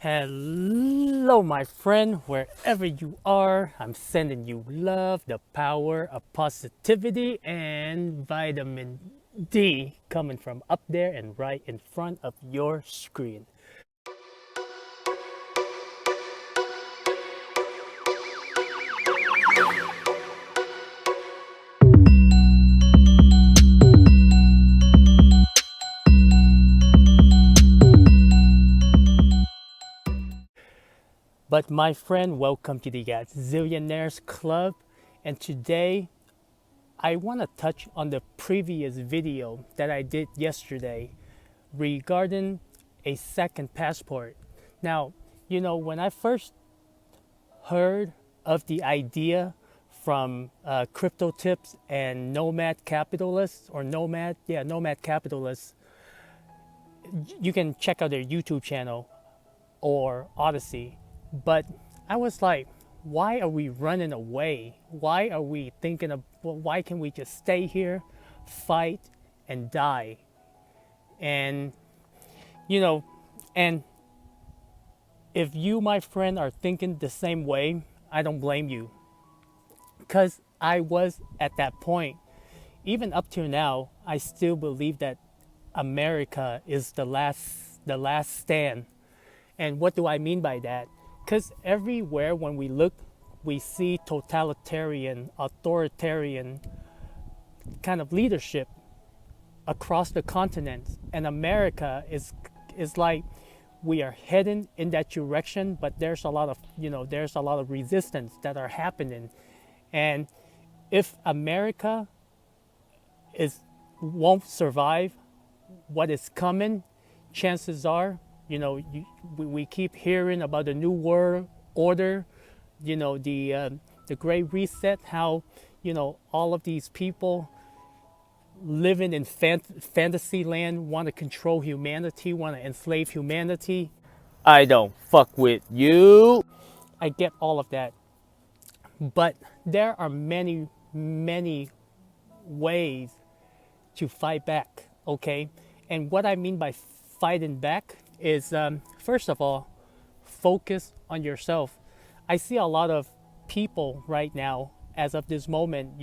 Hello, my friend, wherever you are. I'm sending you love, the power of positivity, and vitamin D coming from up there and right in front of your screen. But, my friend, welcome to the Zillionaires Club. And today, I want to touch on the previous video that I did yesterday regarding a second passport. Now, when I first heard of the idea from crypto tips and nomad capitalists or nomad capitalists, you can check out their YouTube channel or Odyssey. But I was like, why are we running away? Why are we thinking of, well, why can't we just stay here, fight, and die? And, you know, and if you, my friend, are thinking the same way, I don't blame you. Because I was at that point. Even up to now, I still believe that America is the last stand. And what do I mean by that? Because everywhere when we look, we see totalitarian, authoritarian kind of leadership across the continent. And America is like we are heading in that direction, but there's a lot of resistance that are happening. And if America is won't survive what is coming, chances are, we keep hearing about the new world order, the Great Reset, how all of these people living in fantasy land want to control humanity, want to enslave humanity. I don't fuck with you. I get all of that, but there are many, many ways to fight back. Okay, and what I mean by fighting back is, first of all, focus on yourself. I see a lot of people right now, as of this moment,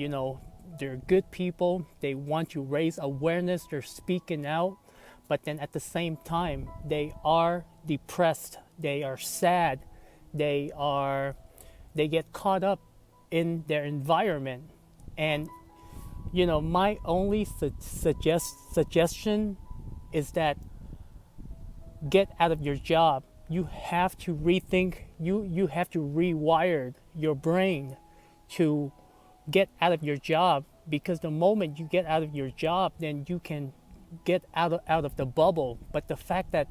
they're good people. They want to raise awareness. They're speaking out. But then at the same time, they are depressed. They are sad. They get caught up in their environment. And, my only suggestion is that get out of your job. You have to rethink, you have to rewire your brain to get out of your job, because the moment you get out of your job, then you can get out of the bubble. But the fact that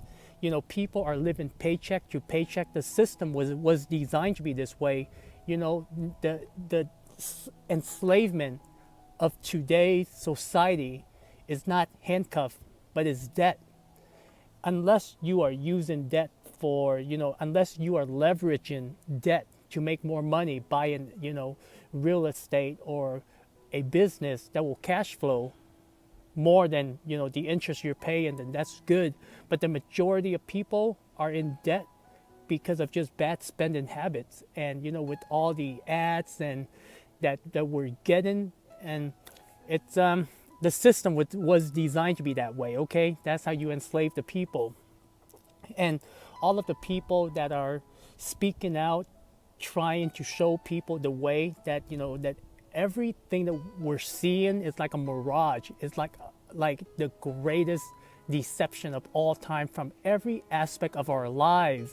people are living paycheck to paycheck, the system was designed to be this way. The enslavement of today's society is not handcuffed, but is debt. Unless you are using debt for, unless you are leveraging debt to make more money, buying, real estate or a business that will cash flow more than, the interest you're paying, then that's good. But the majority of people are in debt because of just bad spending habits. And, with all the ads and that we're getting, and it's, the system was designed to be that way, okay? That's how you enslave the people. And all of the people that are speaking out, trying to show people the way that, that everything that we're seeing is like a mirage. It's like the greatest deception of all time from every aspect of our lives.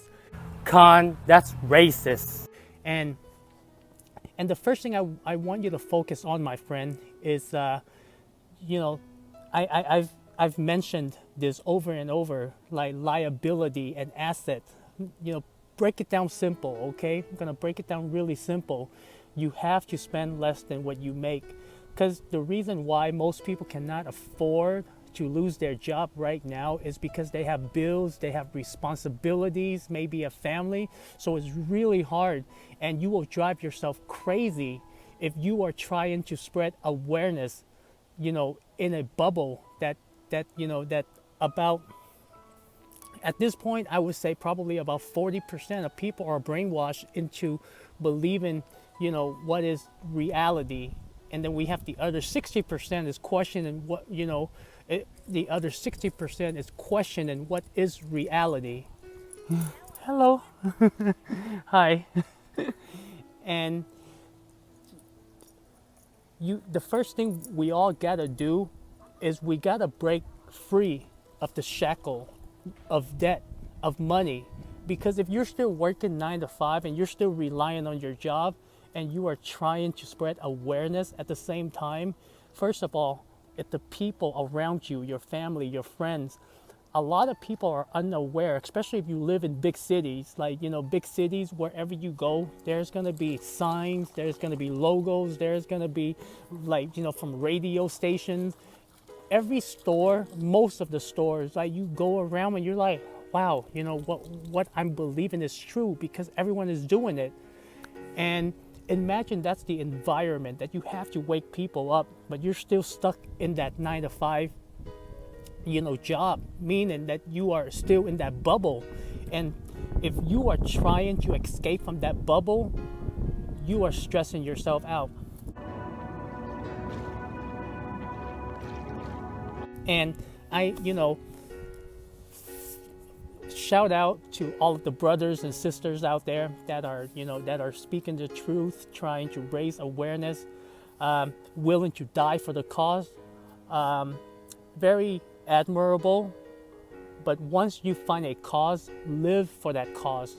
That's racist. And the first thing I want you to focus on, my friend, is I've mentioned this over and over, like liability and asset. Break it down simple, okay? I'm gonna break it down really simple. You have to spend less than what you make, because the reason why most people cannot afford to lose their job right now is because they have bills, they have responsibilities, maybe a family. So it's really hard, and you will drive yourself crazy if you are trying to spread awareness, in a bubble that about At this point, I would say probably about 40% of people are brainwashed into believing, what is reality. And then we have the other 60% is questioning what, the other 60% is questioning what is reality. Hello. Hi. And the first thing we all gotta do is we gotta break free of the shackle of debt, of money. Because if you're still working 9 to 5 and you're still relying on your job and you are trying to spread awareness at the same time, first of all, if the people around you, your family, your friends, a lot of people are unaware, especially if you live in big cities, like, big cities, wherever you go, there's going to be signs, there's going to be logos, there's going to be like, from radio stations. Every store, most of the stores, like you go around and you're like, wow, what I'm believing is true because everyone is doing it. And imagine that's the environment that you have to wake people up, but you're still stuck in that 9 to 5, job, meaning that you are still in that bubble. And if you are trying to escape from that bubble, you are stressing yourself out. And I, shout out to all of the brothers and sisters out there that are, that are speaking the truth, trying to raise awareness, willing to die for the cause. Very admirable. But once you find a cause, live for that cause.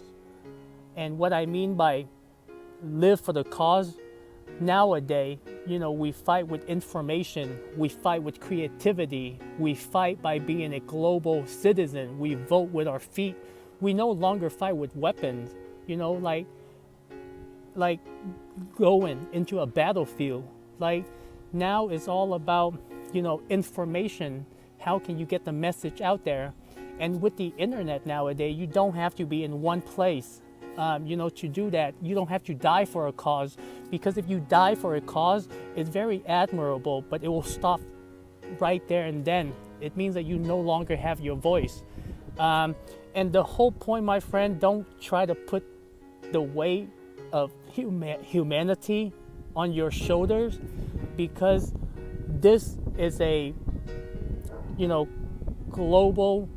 And what I mean by live for the cause, nowadays, we fight with information, we fight with creativity, we fight by being a global citizen, we vote with our feet. We no longer fight with weapons, like going into a battlefield. Like now it's all about, information. How can you get the message out there? And with the internet nowadays, you don't have to be in one place. To do that. You don't have to die for a cause, because if you die for a cause, it's very admirable, but it will stop right there and then. It means that you no longer have your voice. And the whole point, my friend, don't try to put the weight of humanity on your shoulders, because this is a, global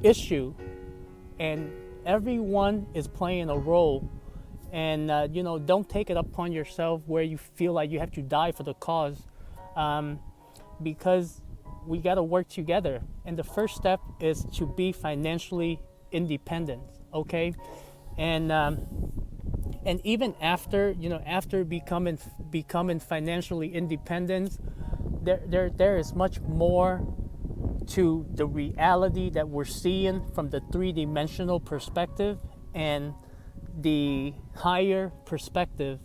issue, and everyone is playing a role. And don't take it upon yourself where you feel like you have to die for the cause, because we got to work together. And the first step is to be financially independent, okay? And even after after becoming financially independent, there is much more to the reality that we're seeing from the three-dimensional perspective and the higher perspective,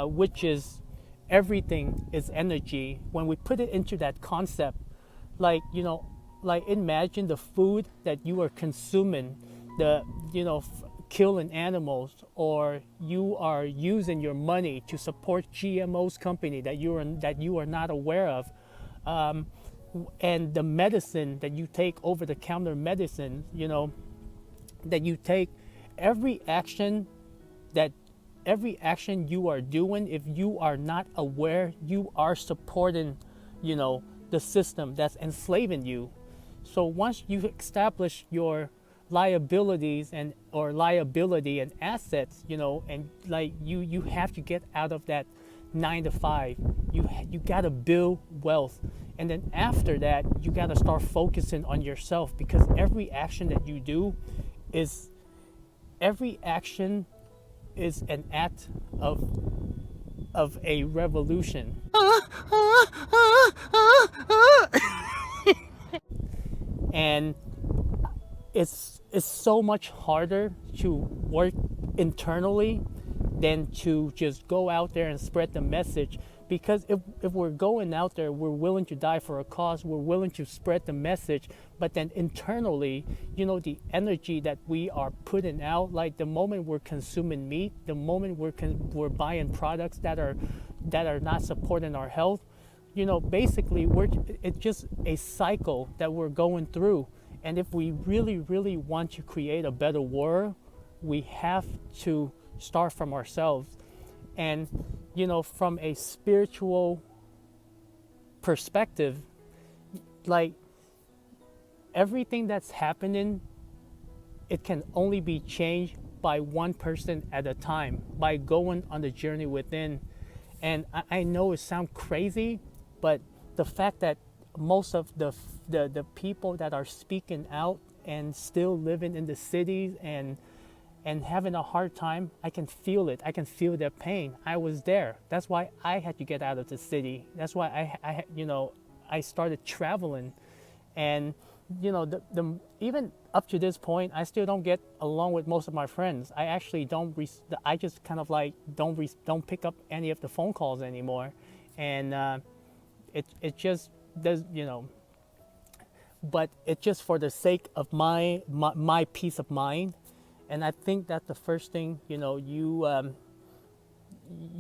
which is everything is energy. When we put it into that concept, like imagine the food that you are consuming, killing animals, or you are using your money to support GMO's company that you are not aware of. And the medicine that you take, over-the-counter medicine, that you take, every action you are doing, if you are not aware, you are supporting, the system that's enslaving you. So once you establish your liabilities liability and assets, and like you have to get out of that 9 to 5. You got to build wealth. And then after that, you got to start focusing on yourself, because every action that you do is an act of a revolution. And it's so much harder to work internally than to just go out there and spread the message. Because if we're going out there, we're willing to die for a cause, we're willing to spread the message, but then internally, the energy that we are putting out, like the moment we're consuming meat, the moment we're buying products that are not supporting our health, basically it's just a cycle that we're going through. And if we really, really want to create a better world, we have to start from ourselves. And, from a spiritual perspective, like everything that's happening, it can only be changed by one person at a time, by going on the journey within. And I know it sounds crazy, but the fact that most of the people that are speaking out and still living in the cities and having a hard time, I can feel it. I can feel their pain. I was there. That's why I had to get out of the city. That's why I started traveling. And even up to this point, I still don't get along with most of my friends. I actually don't. I just kind of like don't pick up any of the phone calls anymore, and it just does, But it's just for the sake of my peace of mind, and I think that's the first thing you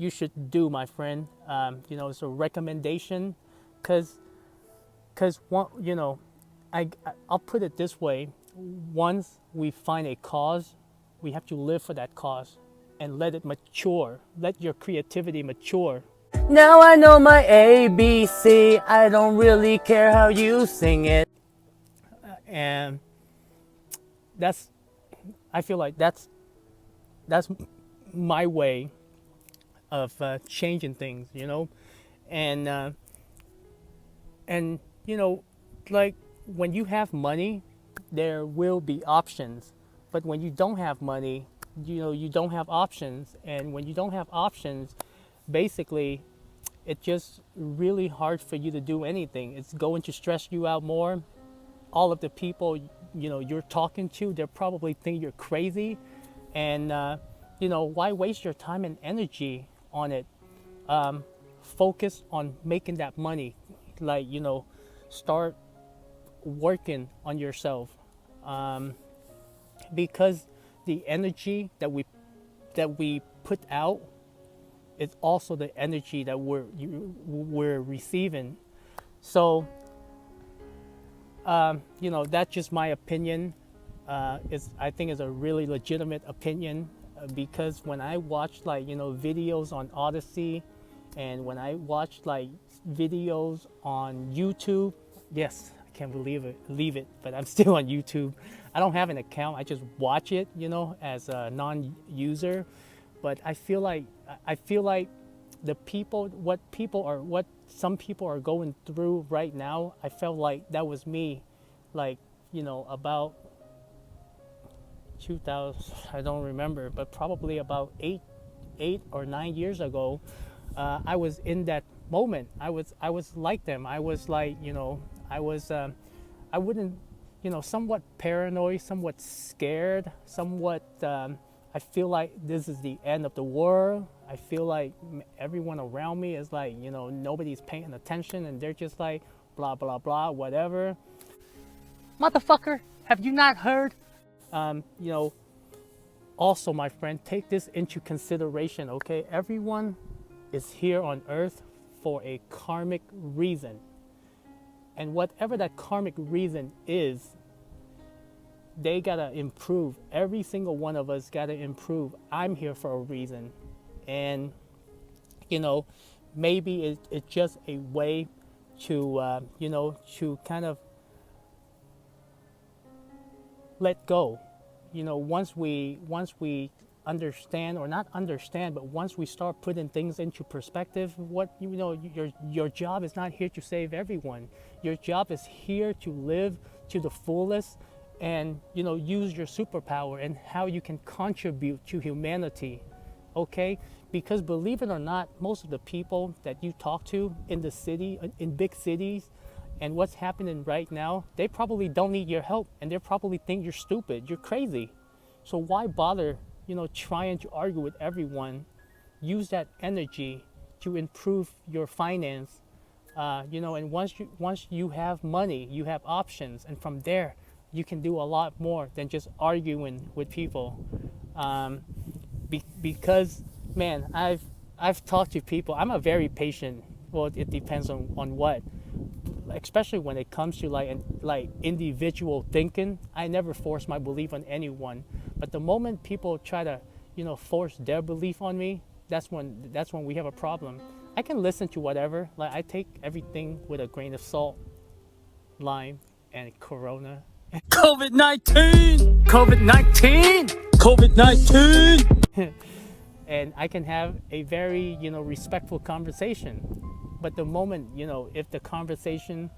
should do, my friend. It's a recommendation, because I'll put it this way. Once we find a cause, we have to live for that cause and let it mature. Let your creativity mature. Now I know my ABC. I don't really care how you sing it. And I feel like that's my way of changing things, and like when you have money, there will be options. But when you don't have money, you don't have options. And when you don't have options, basically, it's just really hard for you to do anything. It's going to stress you out more. All of the people, you're talking to, they're probably think you're crazy. And, why waste your time and energy on it? Focus on making that money. Like, start working on yourself, because the energy that we put out is also the energy that we're receiving. So that's just my opinion. I think it's a really legitimate opinion, because when I watch videos on Odyssey, and when I watch videos on YouTube, yes, I can't believe it, but I'm still on YouTube. I don't have an account. I just watch it, as a non-user. But I feel like what some people are going through right now, I felt like that was me, about 2000, I don't remember, but probably about eight or 9 years ago. I was in that moment. I was like them. I was I wouldn't, somewhat paranoid, somewhat scared, somewhat, I feel like this is the end of the world. I feel like everyone around me is nobody's paying attention, and they're just blah, blah, blah, whatever. Motherfucker, have you not heard? Also, my friend, take this into consideration, okay? Everyone is here on earth for a karmic reason. And whatever that karmic reason is, they gotta improve. Every single one of us gotta improve. I'm here for a reason. And, maybe it's just a way to, to kind of let go. Once we understand, or not understand, but once we start putting things into perspective, your job is not here to save everyone. Your job is here to live to the fullest, and use your superpower and how you can contribute to humanity. Okay, because believe it or not, most of the people that you talk to in the city, in big cities, and what's happening right now, they probably don't need your help, and they probably think you're stupid, you're crazy. So why bother trying to argue with everyone? Use that energy to improve your finance, and once you have money, you have options, and from there you can do a lot more than just arguing with people. Because man, I've talked to people. I'm a very patient Well, it depends on what. Especially when it comes to like individual thinking, I never force my belief on anyone. But the moment people try to, force their belief on me, that's when we have a problem. I can listen to whatever. Like I take everything with a grain of salt, lime, and Corona. COVID-19, COVID-19, COVID-19. And I can have a very, respectful conversation. But the moment, if the conversation,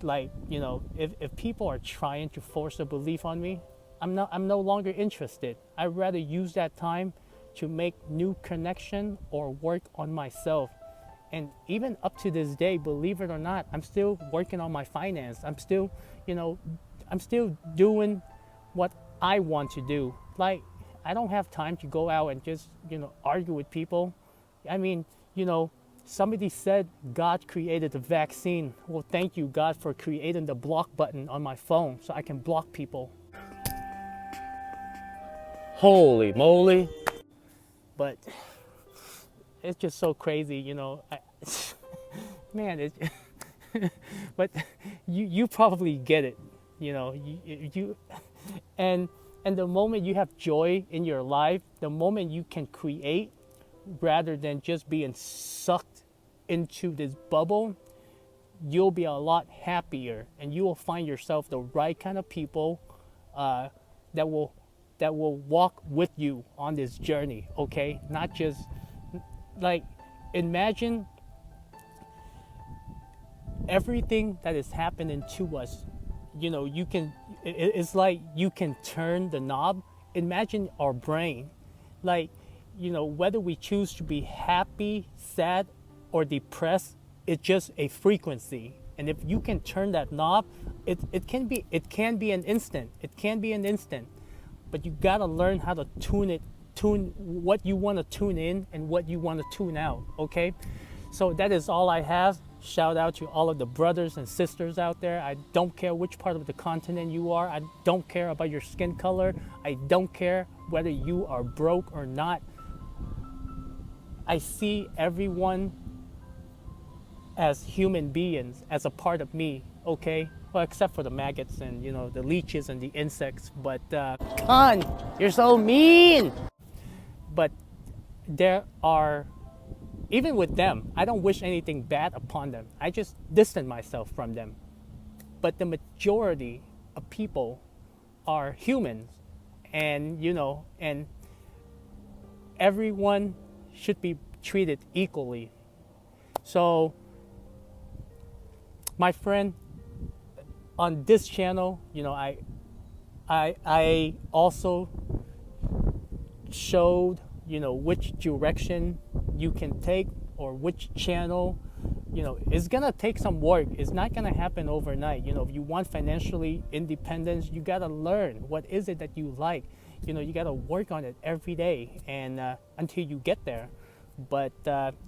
like, if people are trying to force a belief on me, I'm no longer interested. I'd rather use that time to make new connection or work on myself. And even up to this day, believe it or not, I'm still working on my finance. I'm still doing what I want to do. Like, I don't have time to go out and just, argue with people. I mean, somebody said God created the vaccine. Well, thank you, God, for creating the block button on my phone so I can block people. Holy moly. But it's just so crazy, man, but you probably get it, you and the moment you have joy in your life, the moment you can create rather than just being sucked into this bubble, you'll be a lot happier, and you will find yourself the right kind of people that will walk with you on this journey. Okay, not just like, imagine everything that is happening to us. You can, it's like you can turn the knob. Imagine our brain, like, whether we choose to be happy, sad, or depressed, it's just a frequency. And if you can turn that knob, it can be an instant. It can be an instant, but you gotta learn how to tune what you want to tune in and what you want to tune out. Okay, so that is all I have. Shout out to all of the brothers and sisters out there. I don't care which part of the continent you are. I don't care about your skin color. I don't care whether you are broke or not. I see everyone as human beings, as a part of me, okay? Well, except for the maggots and, the leeches and the insects. But, Khan, you're so mean! But there are, even with them, I don't wish anything bad upon them. I just distance myself from them. But the majority of people are humans, and, and everyone should be treated equally. So, my friend, on this channel, I also showed, which direction you can take, or which channel, it's gonna take some work. It's not gonna happen overnight. If you want financially independence, you gotta learn what is it that you like. You gotta work on it every day, and until you get there. But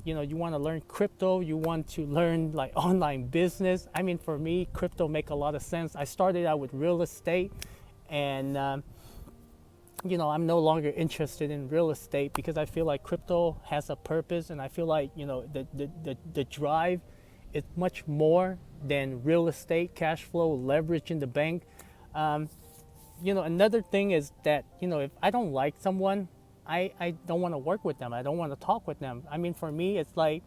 you want to learn crypto, you want to learn like online business. I mean, for me, crypto make a lot of sense. I started out with real estate, and I'm no longer interested in real estate because I feel like crypto has a purpose, and I feel like the drive is much more than real estate, cash flow, leverage in the bank. Another thing is that if I don't like someone, I don't want to work with them. I don't want to talk with them. I mean, for me, it's like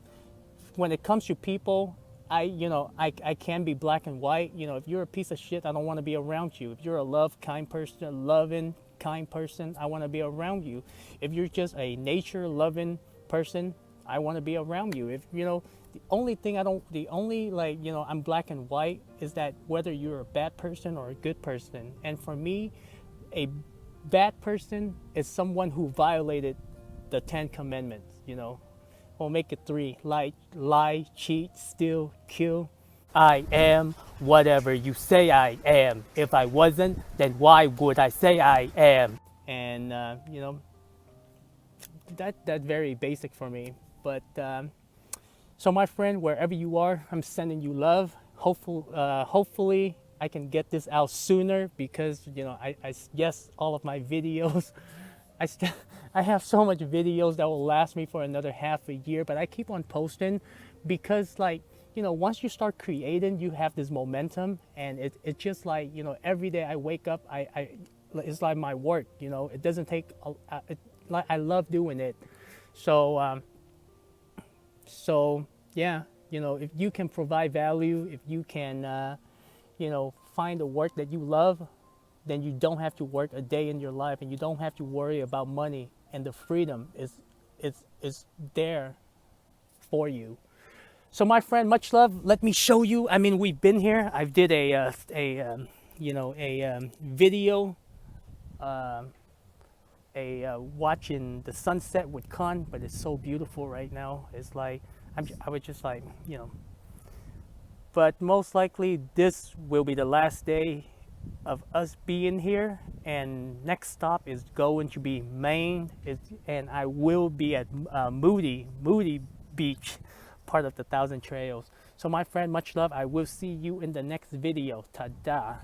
when it comes to people, I can be black and white. If you're a piece of shit, I don't want to be around you. If you're a loving, kind person, I want to be around you. If you're just a nature-loving person, I want to be around you. If the only thing I'm black and white is that whether you're a bad person or a good person. And for me, a bad person is someone who violated the 10 commandments, We'll make it 3. Lie, cheat, steal, kill. I am whatever you say I am. If I wasn't, then why would I say I am? And, that's very basic for me. But, so my friend, wherever you are, I'm sending you love. Hopefully, I can get this out sooner because, yes, all of my videos, I have so much videos that will last me for another half a year, but I keep on posting because like, once you start creating, you have this momentum, and it's just like, every day I wake up, it's like my work. It doesn't take like, I love doing it. So so yeah, if you can provide value, if you can find the work that you love, then you don't have to work a day in your life, and you don't have to worry about money, and the freedom is there for you. So my friend, much love. Let me show you. I mean, we've been here. I did a video, watching the sunset with Khan, but it's so beautiful right now. It's like I was just like, but most likely this will be the last day of us being here, and next stop is going to be Maine, and I will be at Moody Beach, part of the 1,000 Trails. So my friend, much love. I will see you in the next video. Ta-da.